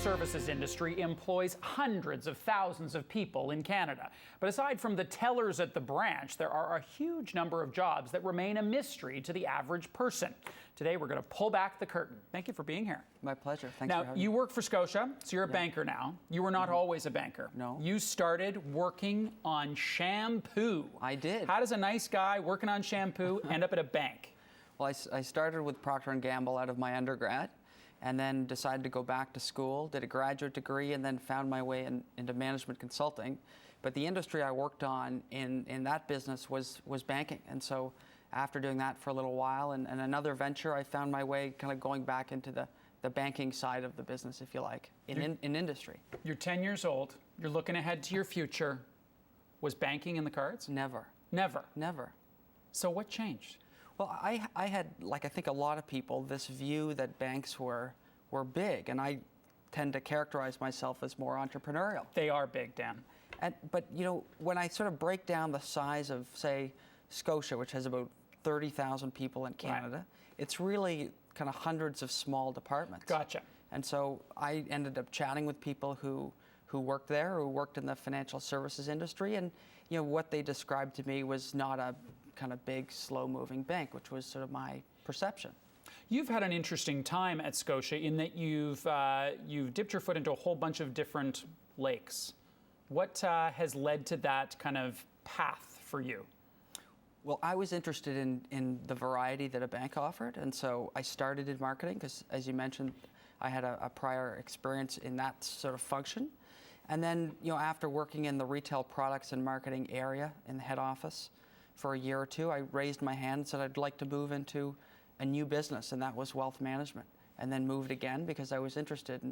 services industry employs hundreds of thousands of people in Canada. But aside from the tellers at the branch, there are a huge number of jobs that remain a mystery to the average person. Today, we're going to pull back the curtain. Thank you for being here. My pleasure. Thanks now, for having me. you work for Scotia, so you're a banker now. You were not always a banker. No. You started working on shampoo. I did. How does a nice guy working on shampoo end up at a bank? Well, I started with Procter & Gamble out of my undergrad, and then decided to go back to school, did a graduate degree, and then found my way into management consulting. But the industry I worked on in that business was banking. And so after doing that for a little while and another venture, I found my way kind of going back into the banking side of the business, if you like, in industry. You're 10 years old. You're looking ahead to your future. Was banking in the cards? Never. Never? Never. So what changed? Well, I had, like I think a lot of people, this view that banks were big, and I tend to characterize myself as more entrepreneurial. They are big, Dan. But, you know, when I sort of break down the size of, say, Scotia, which has about 30,000 people in Canada, Right. It's really kind of hundreds of small departments. Gotcha. And so I ended up chatting with people who worked there, who worked in the financial services industry, and, you know, what they described to me was not a kind of big, slow-moving bank, which was sort of my perception. You've had an interesting time at Scotia in that you've dipped your foot into a whole bunch of different lakes. What has led to that kind of path for you? Well, I was interested in the variety that a bank offered, and so I started in marketing because, as you mentioned, I had a prior experience in that sort of function. And then, you know, after working in the retail products and marketing area in the head office for a year or two, I raised my hand and said I'd like to move into a new business, and that was wealth management. And then moved again because I was interested.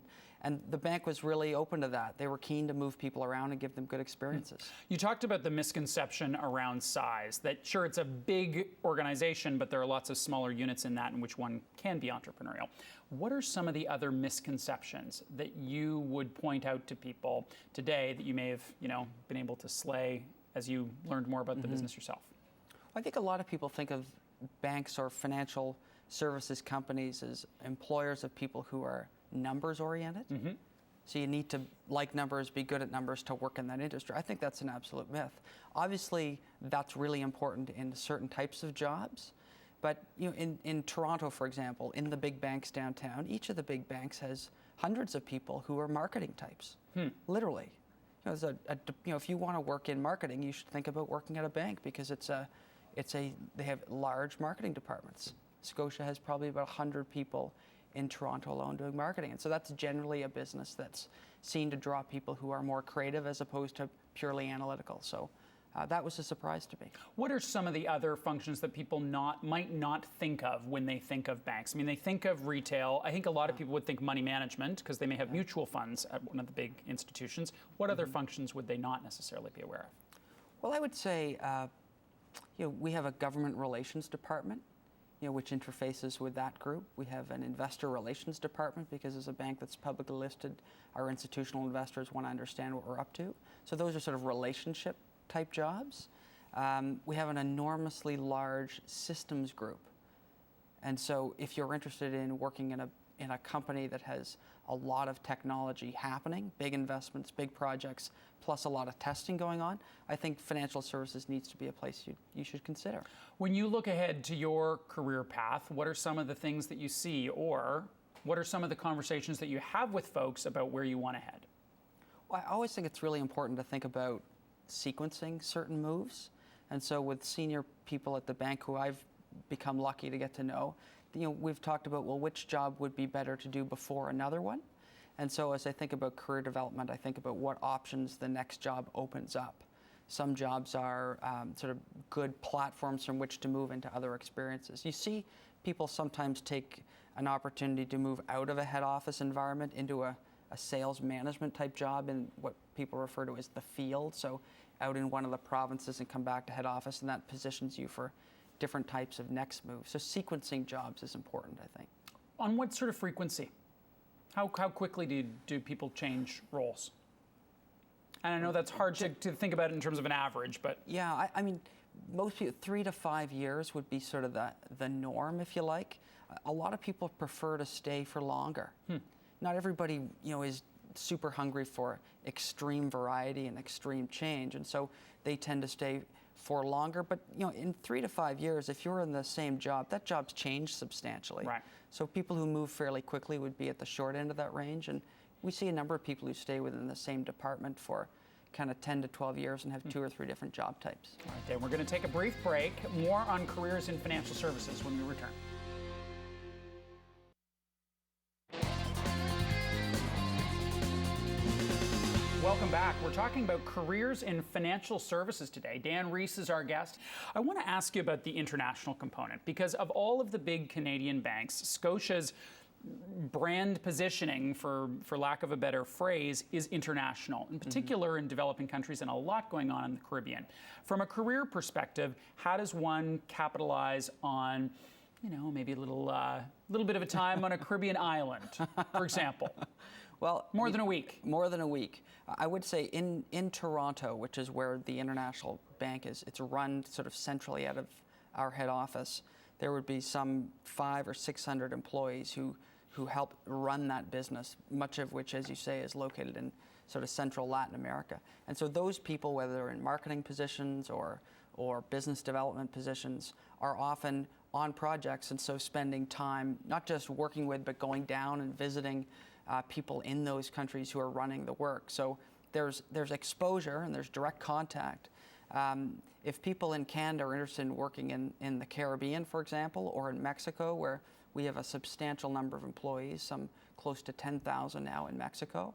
And the bank was really open to that. They were keen to move people around and give them good experiences. You talked about the misconception around size, that sure, it's a big organization, but there are lots of smaller units in that in which one can be entrepreneurial. What are some of the other misconceptions that you would point out to people today that you may have, you know, been able to slay as you learned more about the business yourself? I think a lot of people think of banks or financial services companies as employers of people who are numbers oriented. So you need to like numbers, be good at numbers to work in that industry. I think that's an absolute myth. Obviously, that's really important in certain types of jobs. But, you know, in Toronto, for example, in the big banks downtown, each of the big banks has hundreds of people who are marketing types. Literally. You know, if you want to work in marketing, you should think about working at a bank because they have large marketing departments. Scotia has probably about 100 people in Toronto alone doing marketing. And so that's generally a business that's seen to draw people who are more creative as opposed to purely analytical. So that was a surprise to me. What are some of the other functions that people might not think of when they think of banks? I mean, they think of retail. I think a lot of people would think money management because they may have mutual funds at one of the big institutions. What other functions would they not necessarily be aware of? Well, I would say, you know, we have a government relations department, you know, which interfaces with that group. We have an investor relations department because as a bank that's publicly listed, our institutional investors want to understand what we're up to. So those are sort of relationship type jobs. We have an enormously large systems group. And so if you're interested in working in a company that has a lot of technology happening, big investments, big projects, plus a lot of testing going on, I think financial services needs to be a place you should consider. When you look ahead to your career path, what are some of the things that you see, or what are some of the conversations that you have with folks about where you want to head? Well, I always think it's really important to think about sequencing certain moves. And so with senior people at the bank who I've become lucky to get to know, you know, we've talked about, well, which job would be better to do before another one? And so as I think about career development, I think about what options the next job opens up. Some jobs are sort of good platforms from which to move into other experiences. You see people sometimes take an opportunity to move out of a head office environment into a sales management type job in what people refer to as the field. So out in one of the provinces and come back to head office, and that positions you for different types of next moves. So sequencing jobs is important, I think. On what sort of frequency? How quickly do people change roles? And I know that's hard to think about in terms of an average, but... Yeah, I mean, most people, 3 to 5 years would be sort of the norm, if you like. A lot of people prefer to stay for longer. not everybody, is super hungry for extreme variety and extreme change, and so they tend to stay for longer. But in 3 to 5 years, if you're in the same job, that job's changed substantially. Right. So people who move fairly quickly would be at the short end of that range, and we see a number of people who stay within the same department for kind of 10 to 12 years and have 2 or 3 different job types. All right, then we're going to take a brief break. More on careers in financial services when we return. Welcome back. We're talking about careers in financial services today. Dan Rees is our guest. I want to ask you about the international component, because of all of the big Canadian banks, Scotia's brand positioning, for lack of a better phrase, is international, in particular in developing countries, and a lot going on in the Caribbean. From a career perspective, how does one capitalize on, maybe a little bit of a time on a Caribbean island, for example? Well, more than a week. More than a week. I would say in Toronto, which is where the International Bank is, it's run sort of centrally out of our head office. There would be some 500 or 600 employees who help run that business, much of which, as you say, is located in sort of central Latin America. And so those people, whether they're in marketing positions or business development positions, are often on projects, and so spending time not just working with, but going down and visiting people in those countries who are running the work. So there's exposure and there's direct contact. If people in Canada are interested in working in the Caribbean, for example, or in Mexico, where we have a substantial number of employees, some close to 10,000 now in Mexico,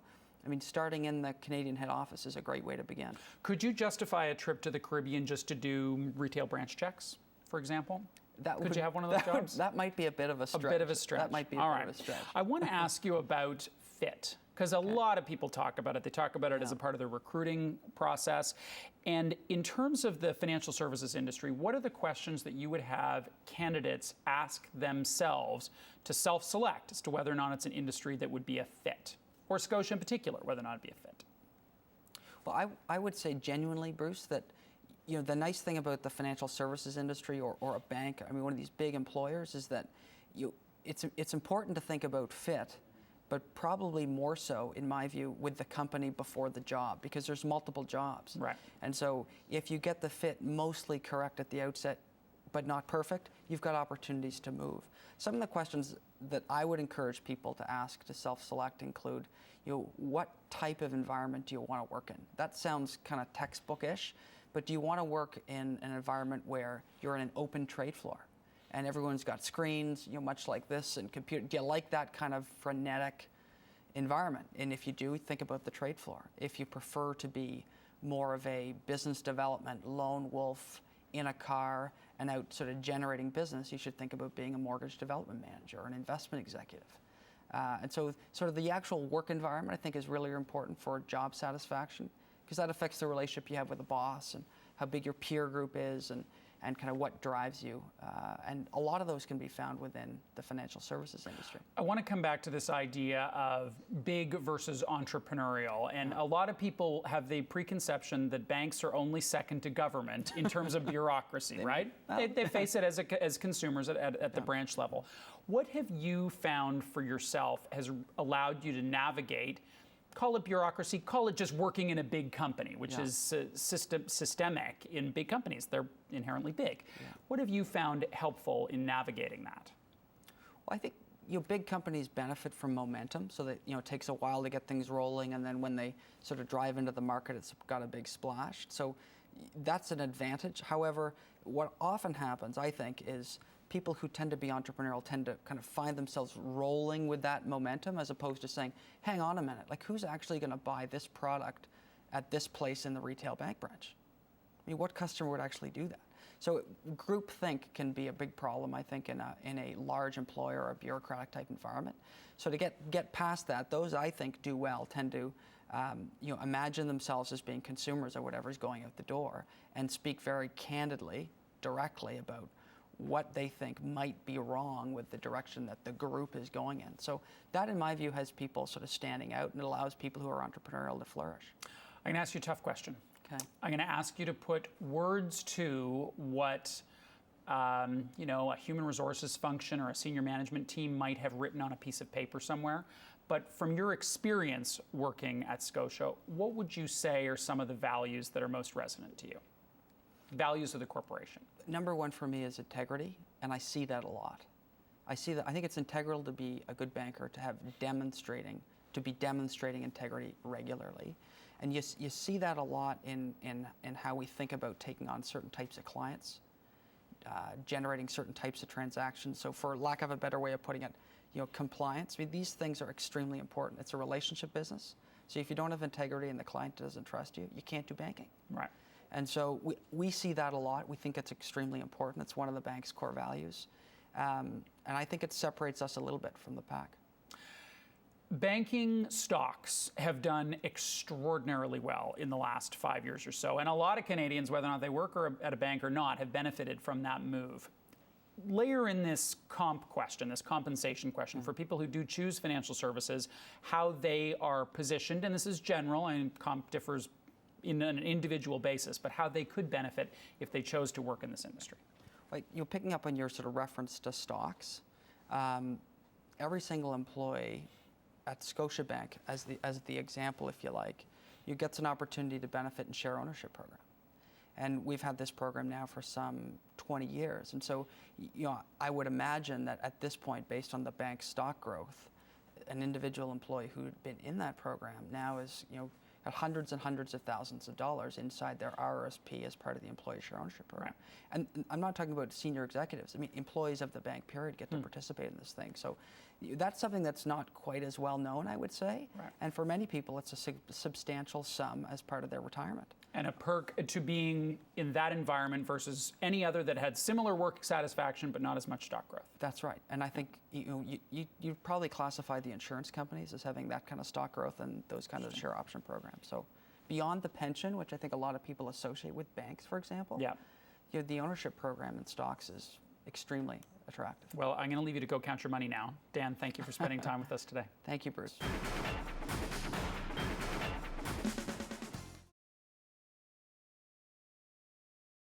starting in the Canadian head office is a great way to begin. Could you justify a trip to the Caribbean just to do retail branch checks, for example? Could you have one of those jobs? That might be a bit of a stretch. A bit of a stretch. That might be a bit of a stretch. I want to ask you about fit, because a lot of people talk about it. They talk about it as a part of the recruiting process. And in terms of the financial services industry, what are the questions that you would have candidates ask themselves to self-select as to whether or not it's an industry that would be a fit? Or Scotia in particular, whether or not it'd be a fit? Well, I would say genuinely, Bruce, that the nice thing about the financial services industry or a bank, one of these big employers, is that it's important to think about fit, but probably more so, in my view, with the company before the job, because there's multiple jobs. Right. And so if you get the fit mostly correct at the outset, but not perfect, you've got opportunities to move. Some of the questions that I would encourage people to ask to self-select include, what type of environment do you want to work in? That sounds kind of textbook-ish, but do you want to work in an environment where you're in an open trade floor and everyone's got screens, much like this, and computer? Do you like that kind of frenetic environment? And if you do, think about the trade floor. If you prefer to be more of a business development lone wolf in a car and out sort of generating business, you should think about being a mortgage development manager or an investment executive. And so sort of the actual work environment, I think, is really important for job satisfaction, because that affects the relationship you have with the boss and how big your peer group is and kind of what drives you. And a lot of those can be found within the financial services industry. I want to come back to this idea of big versus entrepreneurial. And a lot of people have the preconception that banks are only second to government in terms of bureaucracy, right? They face it as consumers at the branch level. What have you found for yourself has allowed you to navigate, call it bureaucracy, call it just working in a big company, which is systemic in big companies. They're inherently big. Yeah. What have you found helpful in navigating that? Well, I think big companies benefit from momentum, so that it takes a while to get things rolling, and then when they sort of drive into the market, it's got a big splash. So that's an advantage. However, what often happens, I think, is people who tend to be entrepreneurial tend to kind of find themselves rolling with that momentum, as opposed to saying, hang on a minute, like, who's actually going to buy this product at this place in the retail bank branch? What customer would actually do that? So groupthink can be a big problem, I think, in a large employer or a bureaucratic type environment. So to get past that, those I think do well tend to imagine themselves as being consumers of whatever's going out the door, and speak very candidly, directly about what they think might be wrong with the direction that the group is going in. So that, in my view, has people sort of standing out, and it allows people who are entrepreneurial to flourish. I'm going to ask you a tough question. Okay. I'm going to ask you to put words to what a human resources function or a senior management team might have written on a piece of paper somewhere, but from your experience working at Scotia, what would you say are some of the values that are most resonant to you? Values of the corporation. Number one for me is integrity, and I see that a lot. I think it's integral to be a good banker, to be demonstrating integrity regularly. And you see that a lot in how we think about taking on certain types of clients, generating certain types of transactions. So for lack of a better way of putting it, compliance. I mean, these things are extremely important. It's a relationship business. So if you don't have integrity and the client doesn't trust you, you can't do banking. Right. And so we see that a lot. We think it's extremely important. It's one of the bank's core values. And I think it separates us a little bit from the pack. Banking stocks have done extraordinarily well in the last 5 years or so. And a lot of Canadians, whether or not they work at a bank or not, have benefited from that move. Layer in this comp question, this compensation question for people who do choose financial services, how they are positioned, and this is general, and comp differs in an individual basis, but how they could benefit if they chose to work in this industry. Like, picking up on your sort of reference to stocks, every single employee at Scotiabank, as the example, if you like, gets an opportunity to benefit in share ownership program. And we've had this program now for some 20 years. And so, I would imagine that at this point, based on the bank's stock growth, an individual employee who'd been in that program now is, got hundreds and hundreds of thousands of dollars inside their RRSP as part of the employee share ownership program. Right. And I'm not talking about senior executives. I mean, employees of the bank, period, get to participate in this thing. So that's something that's not quite as well known, I would say. Right. And for many people, it's a substantial sum as part of their retirement. And a perk to being in that environment versus any other that had similar work satisfaction but not as much stock growth. That's right. And I think you'd probably classify the insurance companies as having that kind of stock growth and those kind of share option programs. So beyond the pension, which I think a lot of people associate with banks, for example, the ownership program in stocks is extremely attractive. Well, I'm going to leave you to go count your money now. Dan, thank you for spending time with us today. Thank you, Bruce.